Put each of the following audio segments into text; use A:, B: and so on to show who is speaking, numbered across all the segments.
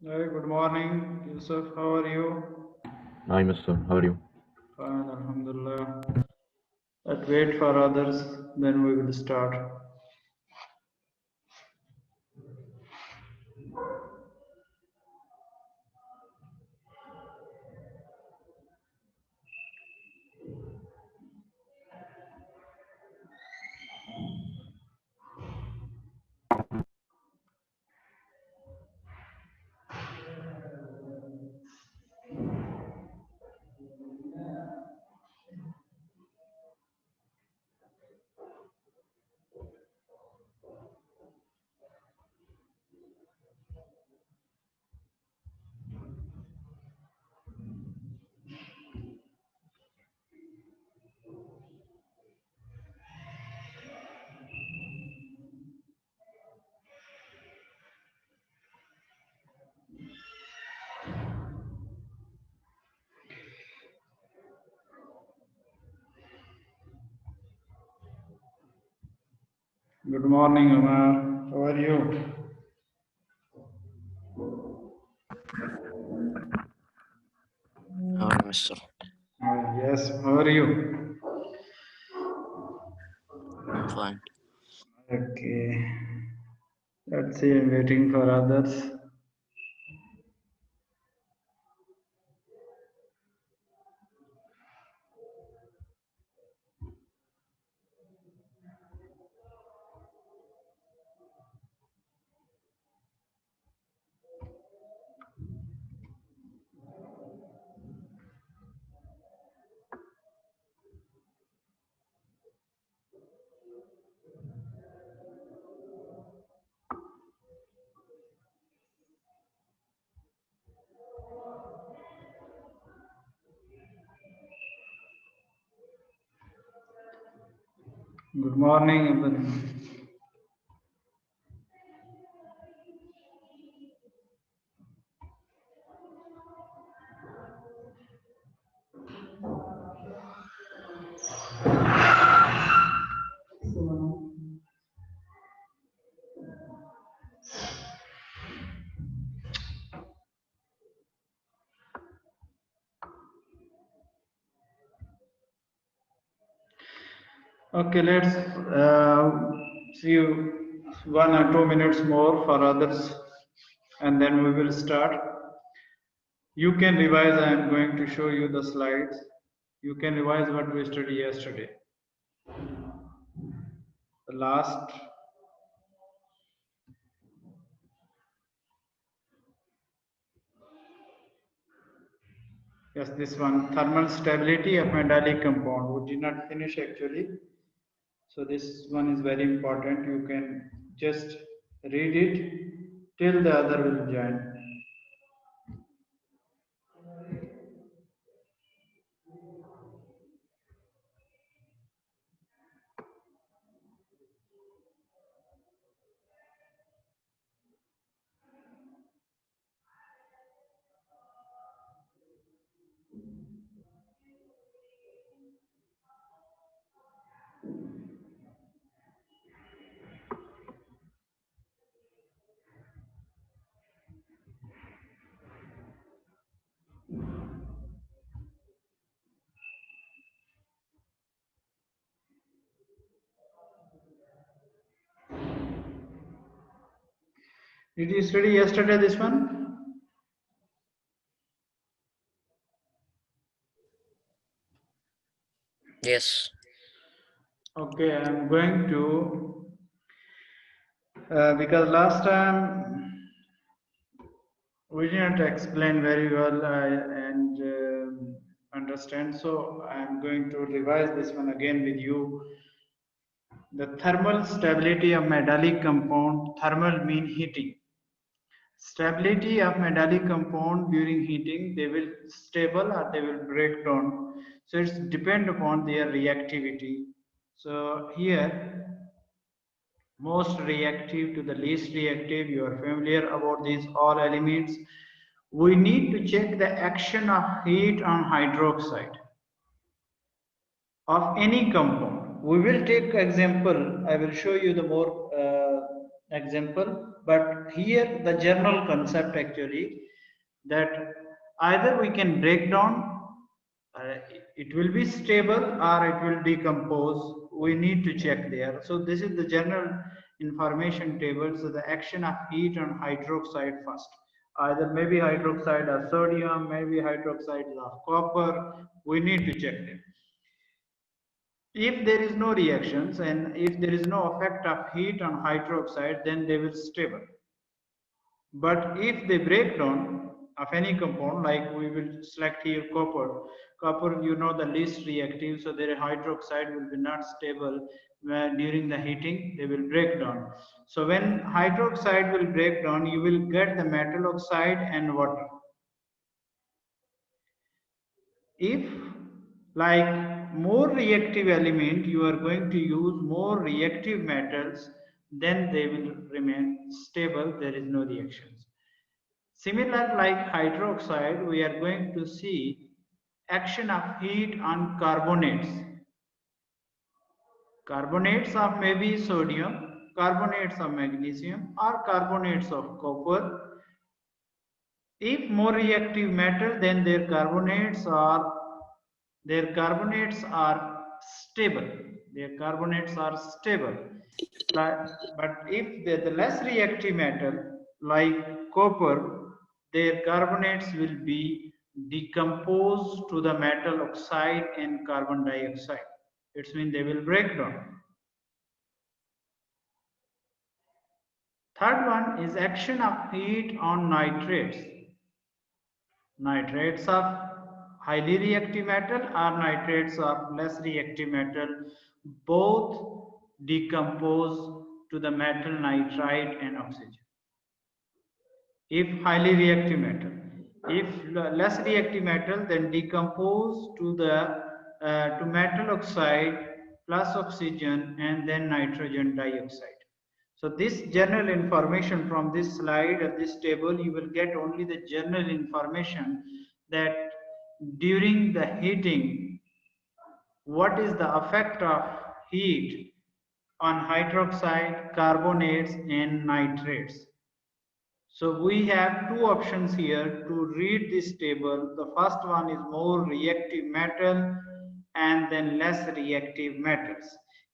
A: Hey, good morning, Yusuf. How are you?
B: Hi, mister. How are you?
A: Fine, Alhamdulillah. Let's wait for others, then we will start. Good morning, Umar. How are you?
C: How are you, mister?
A: Yes, how are you?
C: I'm fine.
A: Okay. Let's see, I'm waiting for others. Good morning, everyone. Okay, let's see 1 or 2 minutes more for others, and then we will start. You can revise. I am going to show you the slides. You can revise what we studied yesterday. The last, yes, this one, thermal stability of metallic compound. We did not finish actually. So this one is very important. You can just read it till the other will join. Did you study yesterday this one?
C: Yes.
A: Okay, I'm going to, because last time we didn't explain very well and understand, so I'm going to revise this one again with you. The thermal stability of metallic compound, thermal mean heating. Stability of metallic compound during heating, they will stable or they will break down. So it's depend upon their reactivity. So here, most reactive to the least reactive, you are familiar about these all elements. We need to check the action of heat on hydroxide of any compound. We will take example. I will show you the more example, but here the general concept actually that either we can break down, it will be stable or it will decompose. We need to check there. So this is the general information table. So the action of heat on hydroxide first. Either maybe hydroxide of sodium, maybe hydroxide of copper. We need to check them. If there is no reactions and if there is no effect of heat on hydroxide, then they will stable. But if they break down of any compound, like we will select here copper, copper you know the least reactive, so their hydroxide will be not stable during the heating, they will break down. So when hydroxide will break down, you will get the metal oxide and water. If like more reactive element, you are going to use more reactive metals, then they will remain stable, there is no reactions. Similar like hydroxide, we are going to see action of heat on carbonates. Carbonates of maybe sodium, carbonates of magnesium, or carbonates of copper. If more reactive metal, then their carbonates are stable. Their carbonates are stable. But if the less reactive metal like copper, their carbonates will be decomposed to the metal oxide and carbon dioxide. It means they will break down. Third one is action of heat on nitrates. Nitrates of highly reactive metal or nitrates of less reactive metal, both decompose to the metal nitride and oxygen. If highly reactive metal, if less reactive metal, then decompose to the to metal oxide plus oxygen and then nitrogen dioxide. So this general information from this slide or this table, you will get only the general information that during the heating, what is the effect of heat on hydroxide, carbonates and nitrates. So we have two options here to read this table. The first one is more reactive metal and then less reactive metals.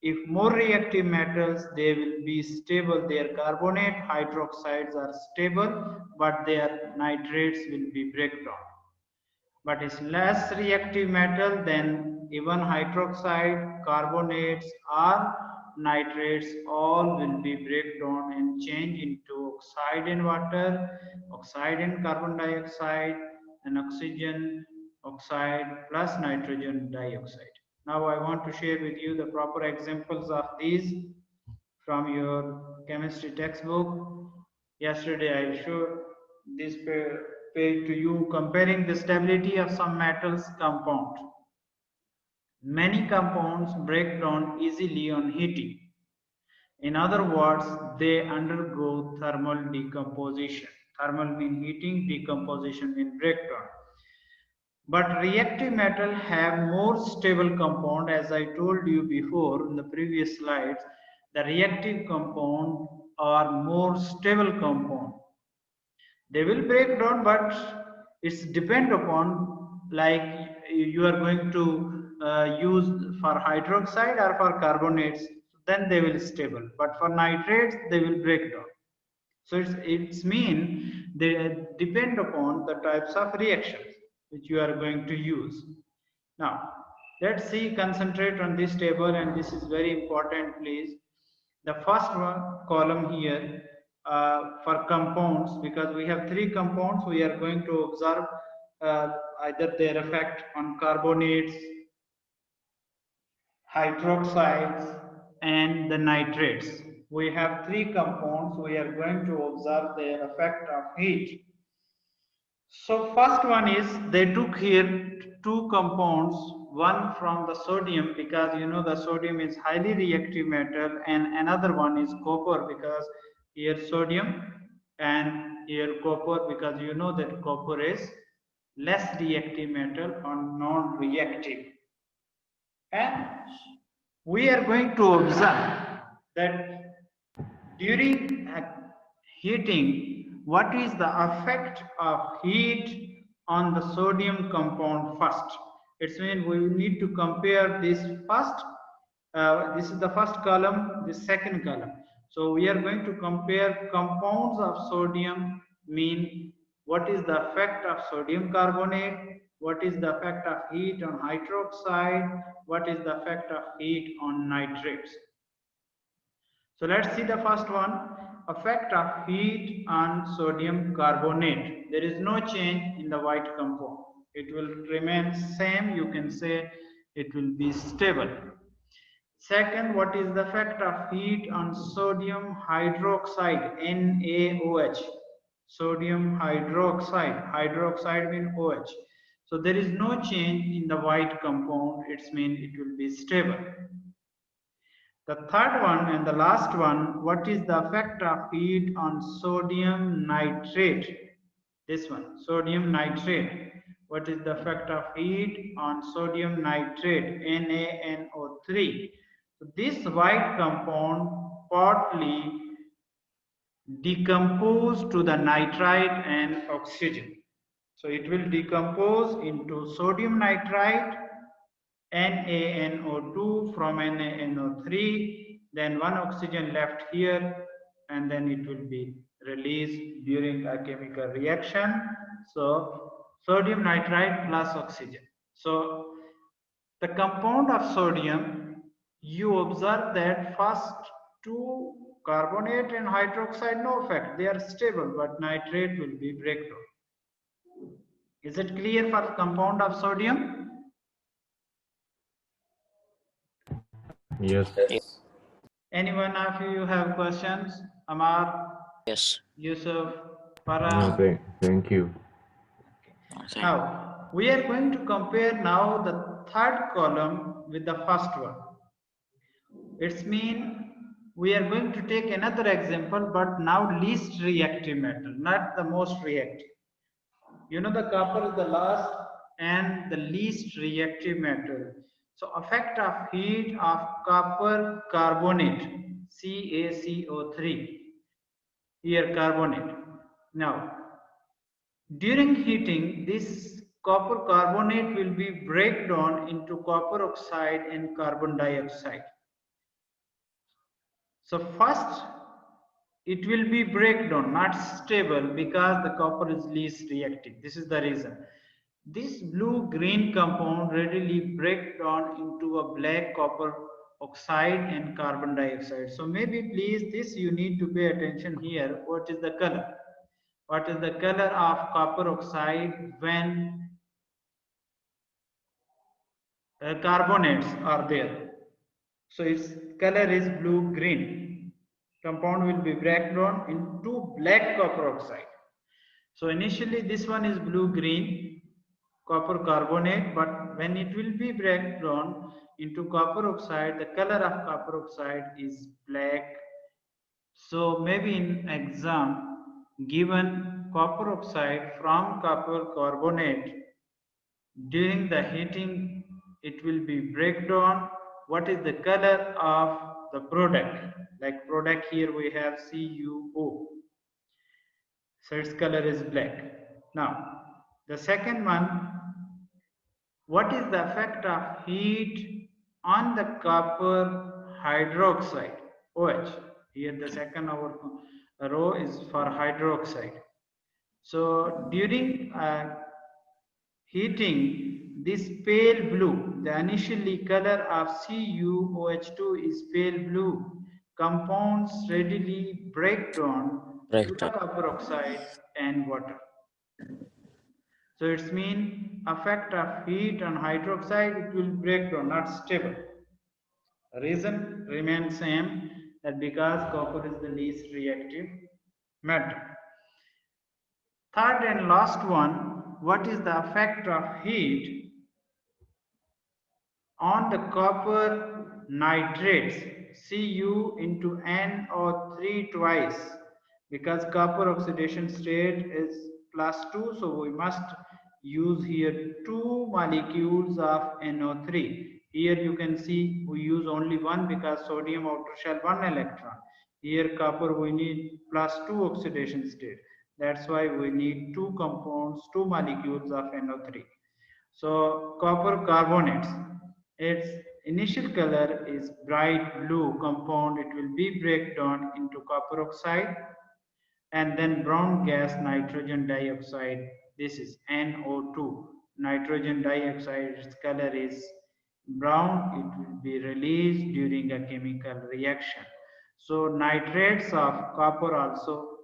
A: If more reactive metals, they will be stable. Their carbonate hydroxides are stable, but their nitrates will be breakdown. But it's less reactive metal, then even hydroxide, carbonates or nitrates all will be breakdown and change into oxide and water, oxide and carbon dioxide, and oxygen oxide plus nitrogen dioxide. Now I want to share with you the proper examples of these from your chemistry textbook. Yesterday I showed this page to you comparing the stability of some metals compound. Many compounds break down easily on heating. In other words, they undergo thermal decomposition. Thermal means heating, decomposition means breakdown. But reactive metal have more stable compound. As I told you before in the previous slides, the reactive compound are more stable compound. They will break down, but it's depend upon like you are going to use for hydroxide or for carbonates, then they will stable. But for nitrates, they will break down. So it's mean they depend upon the types of reactions which you are going to use. Now, let's see, concentrate on this table, and this is very important, please. The first one column here for compounds, because we have three compounds, we are going to observe either their effect on carbonates, hydroxides, and the nitrates. We have three compounds, we are going to observe their effect of heat. So first one is they took here two compounds, one from the sodium because you know the sodium is highly reactive metal, and another one is copper because here sodium and here copper because you know that copper is less reactive metal or non-reactive. And we are going to observe that during heating, what is the effect of heat on the sodium compound first? It means we need to compare this first. This is the first column, this second column. So we are going to compare compounds of sodium, mean what is the effect of sodium carbonate, what is the effect of heat on hydroxide, what is the effect of heat on nitrates. So let's see the first one, effect of heat on sodium carbonate. There is no change in the white compound. It will remain same. You can say it will be stable. Second, what is the effect of heat on sodium hydroxide, NaOH? Sodium hydroxide, hydroxide means OH. So there is no change in the white compound. It means it will be stable. The third one and the last one, what is the effect of heat on sodium nitrate? This one, sodium nitrate. What is the effect of heat on sodium nitrate, NaNO3? So this white compound partly decompose to the nitrite and oxygen. So it will decompose into sodium nitrite, NaNO2 from NaNO3, then one oxygen left here, and then it will be released during a chemical reaction. So sodium nitrite plus oxygen. So the compound of sodium, you observe that first two, carbonate and hydroxide, no effect, they are stable, but nitrate will be breakdown. Is it clear for compound of sodium?
B: Yes.
A: Anyone of you have questions? Amar,
C: Yes.
A: Yusuf, Farah?
B: Okay. Thank you.
C: Thank
A: Now, we are going to compare now the third column with the first one. It's mean we are going to take another example, but now least reactive metal, not the most reactive. You know, the copper is the last and the least reactive metal. So effect of heat of copper carbonate, CaCO3, here carbonate. Now, during heating, this copper carbonate will be break down into copper oxide and carbon dioxide. So first, it will be breakdown, not stable, because the copper is least reactive. This is the reason. This blue-green compound readily break down into a black copper oxide and carbon dioxide. So maybe please this you need to pay attention here. What is the color? What is the color of copper oxide when carbonates are there? So its color is blue-green. Compound will be break down into black copper oxide. So initially this one is blue-green copper carbonate, but when it will be break down into copper oxide, the color of copper oxide is black. So maybe in exam given copper oxide from copper carbonate, during the heating it will be break down. What is the color of the product? Like product here we have CuO. So its color is black. Now the second one, what is the effect of heat on the copper hydroxide, OH? Here the second row is for hydroxide. So during heating, this pale blue, the initially color of CuOH2 is pale blue. Compounds readily break down to the copper oxide and water. So it's mean effect of heat on hydroxide, it will break down, not stable. Reason remains same, that because copper is the least reactive metal. Third and last one, what is the effect of heat on the copper nitrates, Cu into NO3 twice, because copper oxidation state is +2, so we must use here 2 molecules of NO3. Here you can see we use only one because sodium outer shell 1 electron. Here copper we need +2 oxidation state. That's why we need two compounds, two molecules of NO3. So copper carbonates, its initial color is bright blue compound. It will be break down into copper oxide and then brown gas nitrogen dioxide. This is NO2. Nitrogen dioxide, its color is brown. It will be released during a chemical reaction. So nitrates of copper also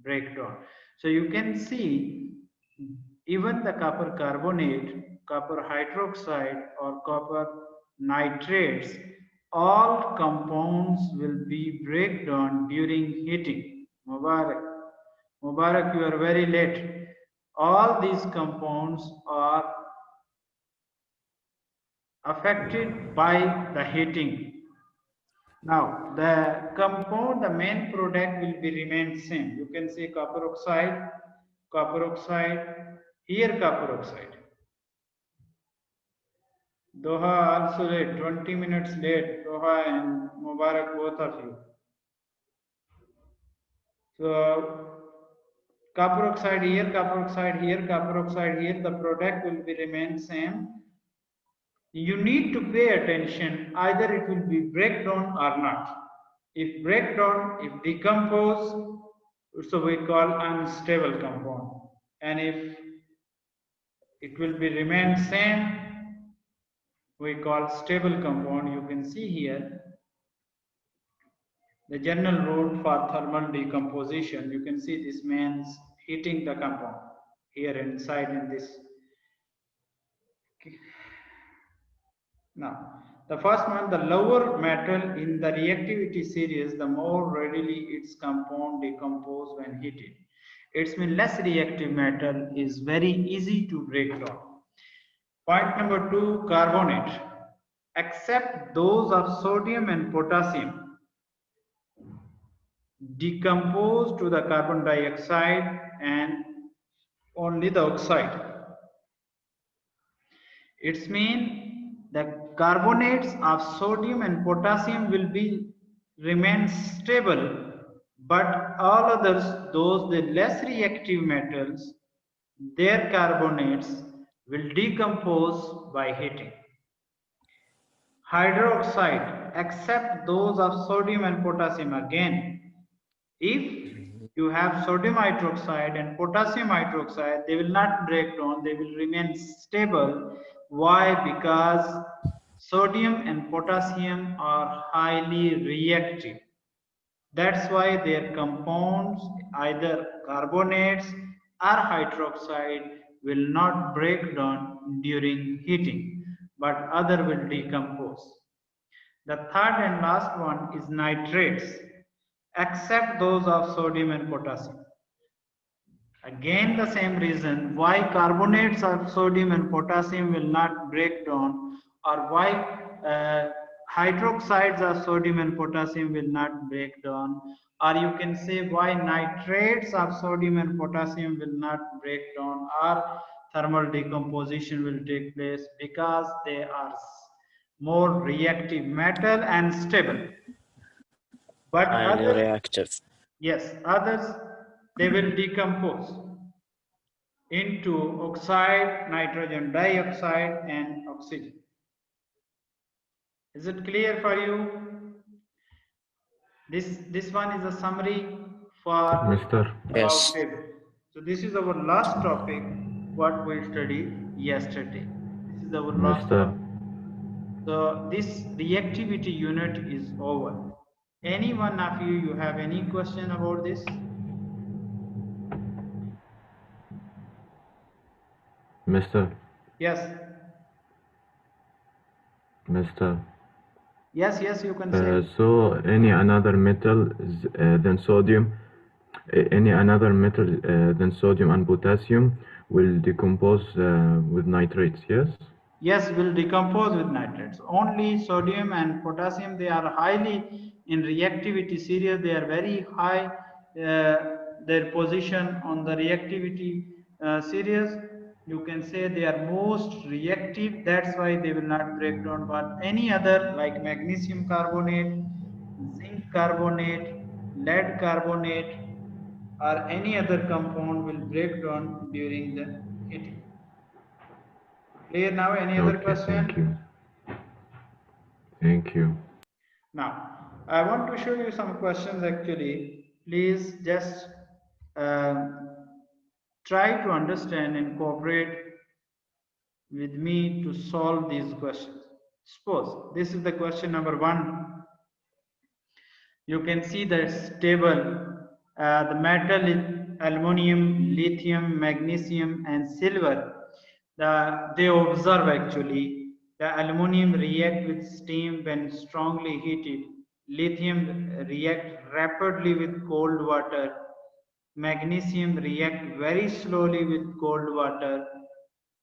A: break down. So you can see even the copper carbonate, copper hydroxide or copper nitrates, all compounds will be break down during heating. Mubarak. Mubarak, you are very late. All these compounds are affected by the heating. Now, the compound, the main product will be remain same. You can see copper oxide, here copper oxide. Doha also late, 20 minutes late. Doha and Mubarak, both of you. So, copper oxide here, copper oxide here, copper oxide here, the product will be remain same. You need to pay attention, either it will be breakdown or not. If breakdown, if decompose, so we call unstable compound. And if it will be remain same, we call stable compound. You can see here the general rule for thermal decomposition. You can see this means heating the compound here inside in this. Now, the first one, the lower metal in the reactivity series, the more readily its compound decompose when heated. It means less reactive metal is very easy to break down. Point number 2, carbonate. Except those of sodium and potassium, decompose to the carbon dioxide and only the oxide. It means the carbonates of sodium and potassium will be remain stable, but all others, those the less reactive metals, their carbonates will decompose by heating. Hydroxide, except those of sodium and potassium. Again, if you have sodium hydroxide and potassium hydroxide, they will not break down, they will remain stable. Why? Because sodium and potassium are highly reactive. That's why their compounds, either carbonates or hydroxide, will not break down during heating, but other will decompose. The third and last one is nitrates, except those of sodium and potassium. Again, the same reason why carbonates of sodium and potassium will not break down, or why hydroxides of sodium and potassium will not break down, or you can say why nitrates of sodium and potassium will not break down, or thermal decomposition will take place, because they are more reactive metal and stable. But
C: Highly
A: others,
C: reactive.
A: yes, others, they will decompose into oxide, nitrogen dioxide, and oxygen. Is it clear for you? This one is a summary for
B: Mister.
C: Yes.
A: table. So this is our last topic, what we studied yesterday. This is our last
B: Mister.
A: topic. So this reactivity unit is over. Any one of you have any question about this?
B: Mister.
A: Yes.
B: Mister.
A: Yes, you can say.
B: So any another metal than sodium, any another metal than sodium and potassium will decompose with nitrates, yes?
A: Yes, will decompose with nitrates. Only sodium and potassium, they are highly in reactivity series. They are very high, their position on the reactivity series. You can say they are most reactive. That's why they will not break down. But any other like magnesium carbonate, zinc carbonate, lead carbonate or any other compound will break down during the heating. Clear now? Any other
B: Okay,
A: question?
B: thank you. Thank you.
A: Now, I want to show you some questions actually. Please just try to understand and cooperate with me to solve these questions. Suppose this is the question number 1. You can see this table. The metal is aluminum, lithium, magnesium, and silver. They observe actually the aluminum react with steam when strongly heated. Lithium react rapidly with cold water. Magnesium react very slowly with cold water,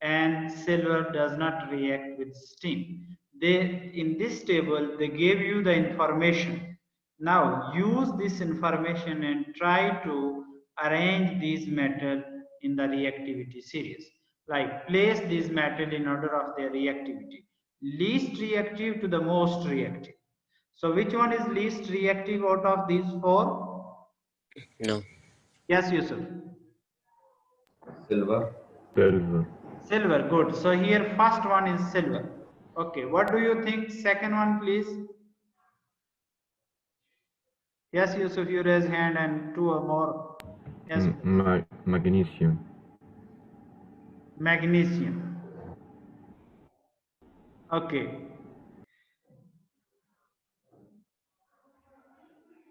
A: and silver does not react with steam. They, in this table, they gave you the information. Now use this information and try to arrange these metal in the reactivity series. Like place these metal in order of their reactivity. Least reactive to the most reactive. So which one is least reactive out of these 4?
C: No.
A: Yes, Yusuf.
D: Silver.
B: Silver.
A: Silver, good. So here first one is silver. Okay, what do you think? Second one, please. Yes, Yusuf, you raise hand and 2 or more. Yes,
B: Magnesium.
A: magnesium. Okay.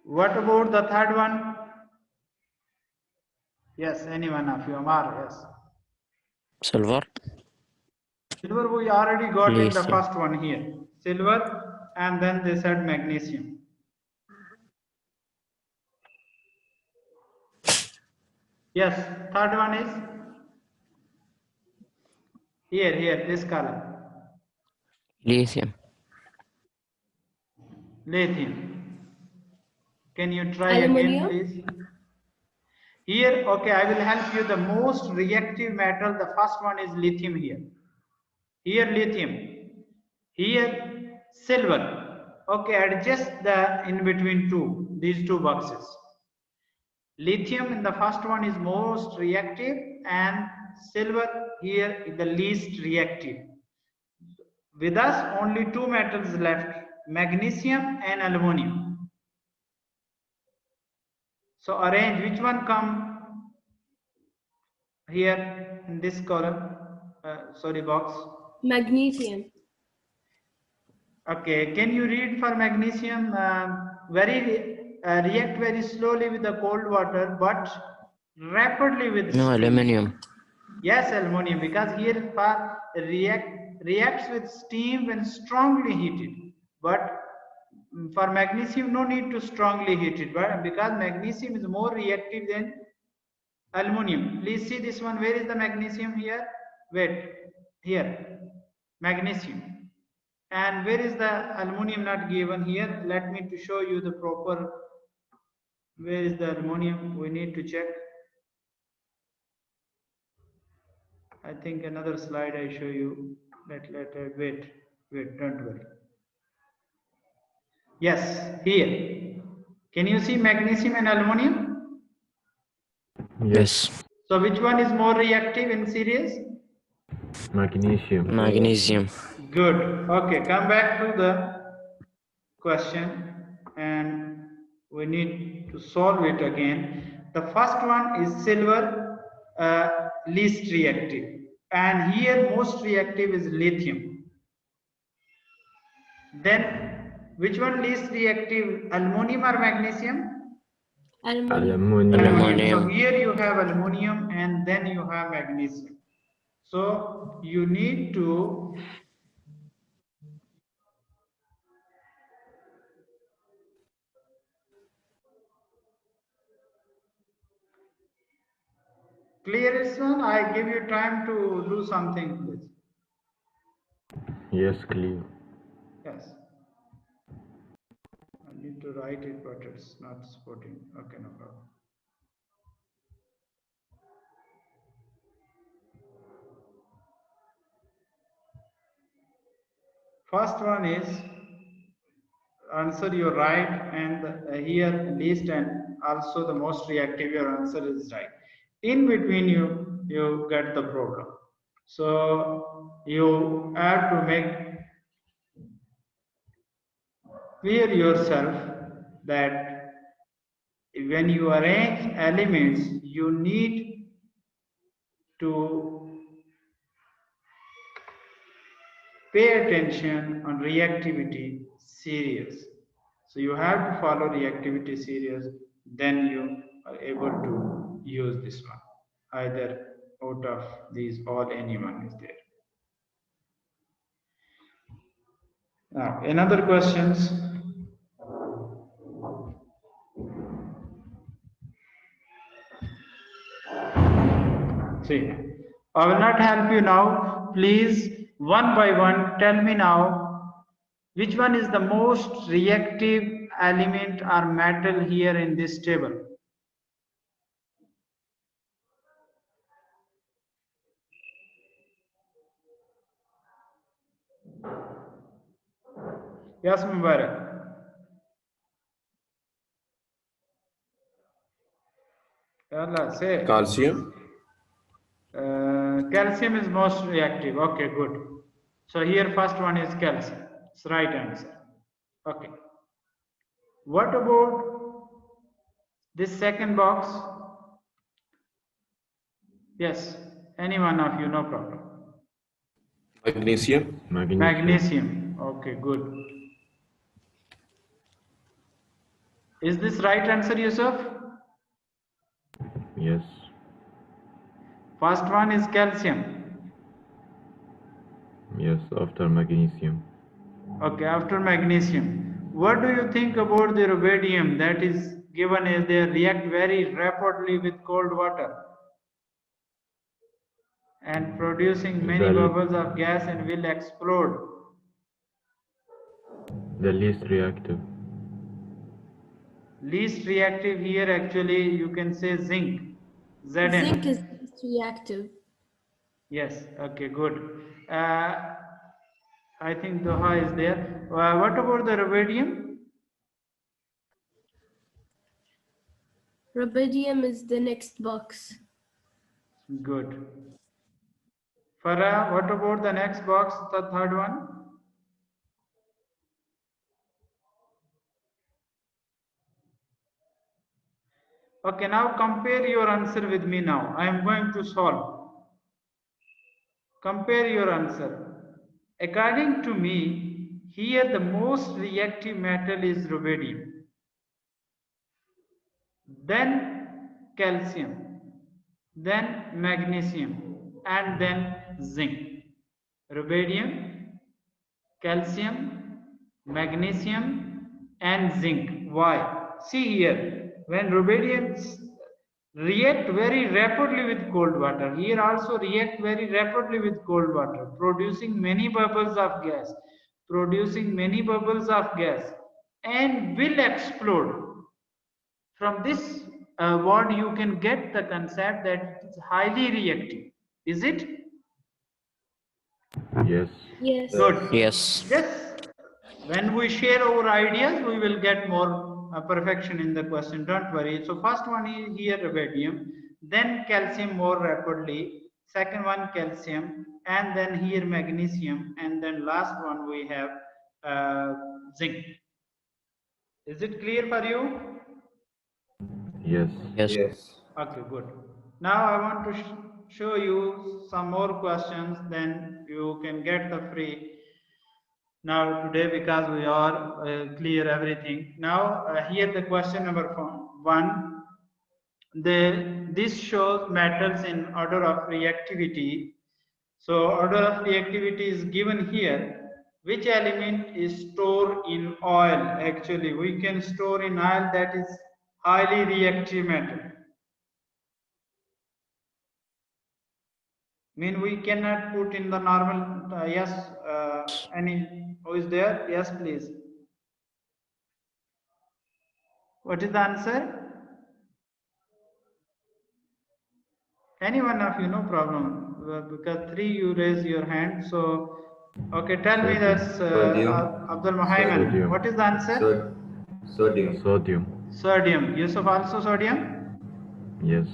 A: What about the third one? Yes, any one of you, Amar, yes.
C: Silver.
A: Silver we already got in the
C: Lithium.
A: first one here. Silver, and then they said magnesium. Yes, third one is here, this color.
C: Lithium.
A: Lithium. Can you try
E: Aluminum?
A: again, please? Here, okay, I will help you. The most reactive metal, the first one is lithium here. Here, lithium. Here, silver. Okay, adjust the in between these two boxes. Lithium in the first one is most reactive, and silver here is the least reactive. With us, only 2 metals left, magnesium and aluminum. So arrange which one come here in this column, box.
E: Magnesium.
A: Okay, can you read for magnesium? React very slowly with the cold water, but rapidly with
C: No,
A: steam.
C: aluminum.
A: Yes, aluminum, because here reacts with steam when strongly heated. But for magnesium, no need to strongly heat it, but because magnesium is more reactive than aluminum. Please see this one. Where is the magnesium here? Wait, here, magnesium. And where is the aluminum not given here? Let me to show you the proper. Where is the aluminum? We need to check. I think another slide I show you. Wait, don't worry. Yes, here. Can you see magnesium and aluminum?
C: Yes.
A: So which one is more reactive in series?
B: Magnesium.
C: Magnesium.
A: Good. Okay, come back to the question and we need to solve it again. The first one is silver, least reactive, and here most reactive is lithium. Then which one least reactive, aluminum or magnesium?
E: Aluminum.
C: Aluminum.
A: So here you have aluminum and then you have magnesium. So you need to clear this one. I give you time to do something, please.
B: Yes, clear.
A: Yes. I need to write it, but it's not supporting. Okay, no problem. First one is, answer you're right, and here least and also the most reactive, your answer is right. In between you get the problem. So you have to make clear yourself that when you arrange elements, you need to pay attention on reactivity series. So you have to follow reactivity series, then you are able to use this one. Either out of these or any one is there. Now, another questions. See, I will not help you now. Please, one by one, tell me now, which one is the most reactive element or metal here in this table? Yes, Mubarak. Yalla, say.
D: Calcium.
A: Calcium is most reactive. Okay, good. So here first one is calcium. It's right answer. Okay. What about this second box? Yes. Any one of you, no problem.
D: Magnesium.
A: Magnesium. Okay, good. Is this right answer, Yusuf?
B: Yes.
A: First one is calcium.
B: Yes, after magnesium.
A: Okay, after magnesium. What do you think about the rubidium that is given as they react very rapidly with cold water and producing many bubbles of gas and will explode?
B: The least reactive.
A: Least reactive here actually you can say zinc. Zn.
E: Zinc is least reactive.
A: Yes, okay, good. I think Doha is there. What about the rubidium?
E: Rubidium is the next box.
A: Good. Farah, what about the next box, the third one? Okay, now compare your answer with me now. I am going to solve. Compare your answer. According to me, here the most reactive metal is rubidium. Then calcium, then magnesium, and then zinc. Rubidium, calcium, magnesium, and zinc. Why? See here, when rubidiums react very rapidly with cold water, here also react very rapidly with cold water, producing many bubbles of gas, and will explode. From this word you can get the concept that it is highly reactive. Is it?
B: Yes.
E: Yes.
A: Good.
C: Yes.
A: Yes. When we share our ideas, we will get more perfection in the question. Don't worry. So first one is here rubidium, then calcium more rapidly. Second one calcium, and then here magnesium, and then last one we have zinc. Is it clear for you?
B: Yes.
C: Yes.
D: Yes.
A: Okay, good. Now I want to show you some more questions, then you can get the free now today because we are clear everything. Now here the question number 1. This shows metals in order of reactivity. So order of reactivity is given here. Which element is stored in oil? Actually, we can store in oil that is highly reactive metal. Mean we cannot put in the normal yes any who is there? Yes, please. What is the answer? Any one of you, no problem, because 3 you raise your hand, so Okay, tell me
B: Sodium.
A: this,
D: Sodium.
A: Abdul Muhaimin.
B: Sodium.
A: What is the answer?
D: Sodium.
B: Sodium.
A: Sodium. Yusuf also sodium?
B: Yes.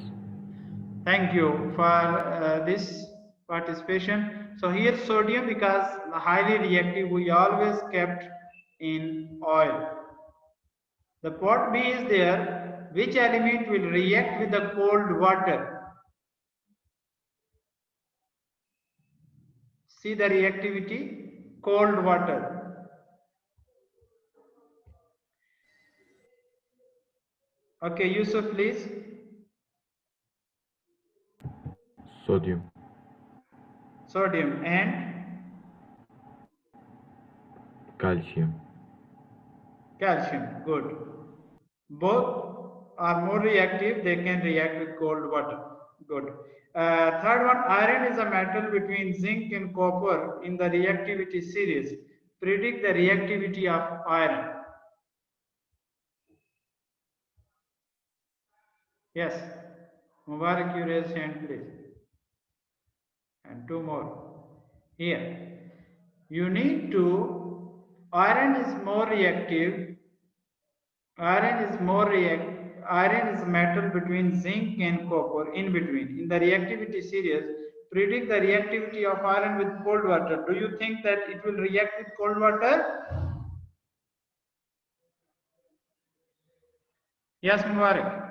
A: Thank you for this participation. So here sodium, because the highly reactive we always kept in oil. The part B is there. Which element will react with the cold water? See the reactivity, cold water. Okay, Yusuf, please.
B: Sodium.
A: Sodium and
B: Calcium.
A: calcium. Good. Both are more reactive. They can react with cold water. Good. Third one, iron is a metal between zinc and copper in the reactivity series. Predict the reactivity of iron. Yes. Mubarak, you raise hand, please. And two more. Here. You need to, iron is more reactive. Iron is a metal between zinc and copper, in between. In the reactivity series, predict the reactivity of iron with cold water. Do you think that it will react with cold water? Yes, Mubarak.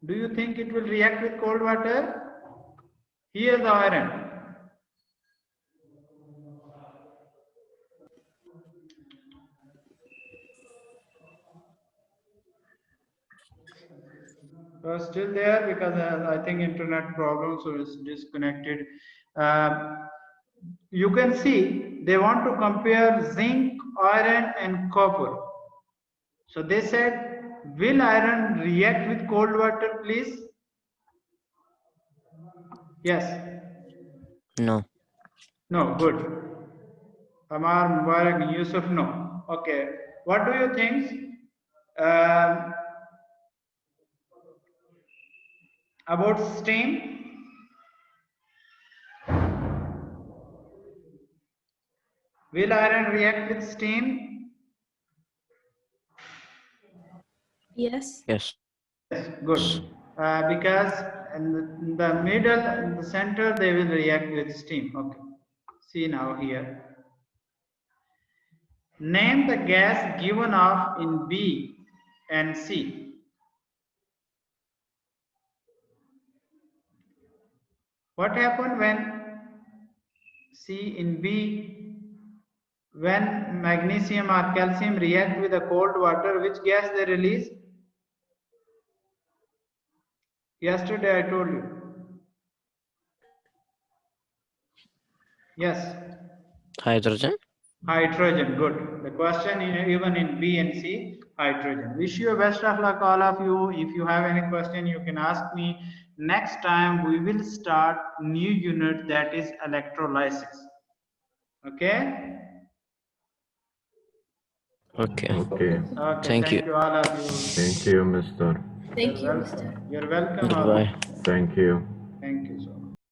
A: Do you think it will react with cold water? Here the iron. Still there because I think internet problem, so it's disconnected. You can see they want to compare zinc, iron, and copper. So they said, will iron react with cold water, please? Yes.
C: No.
A: No. Good. Amar, Mubarak, Yusuf, no. Okay. What do you think about steam? Will iron react with steam?
E: Yes.
C: Yes.
A: Yes, good. Because in the middle, in the center, they will react with steam. Okay. See now here. Name the gas given off in B and C. What happened when C in B, when magnesium or calcium react with the cold water, which gas they release? Yesterday I told you. Yes.
C: Hydrogen.
A: Hydrogen, good. The question even in B and C, hydrogen. Wish you best of luck, all of you. If you have any question, you can ask me. Next time we will start new unit, that is electrolysis. Okay?
C: Okay.
B: Okay.
A: Okay,
C: Thank you.
A: you all of you.
B: Thank you, Mr.
E: Thank you,
A: You're
E: Mr.
A: welcome. You're welcome. all.
C: Goodbye.
B: Thank you.
A: Thank you so much.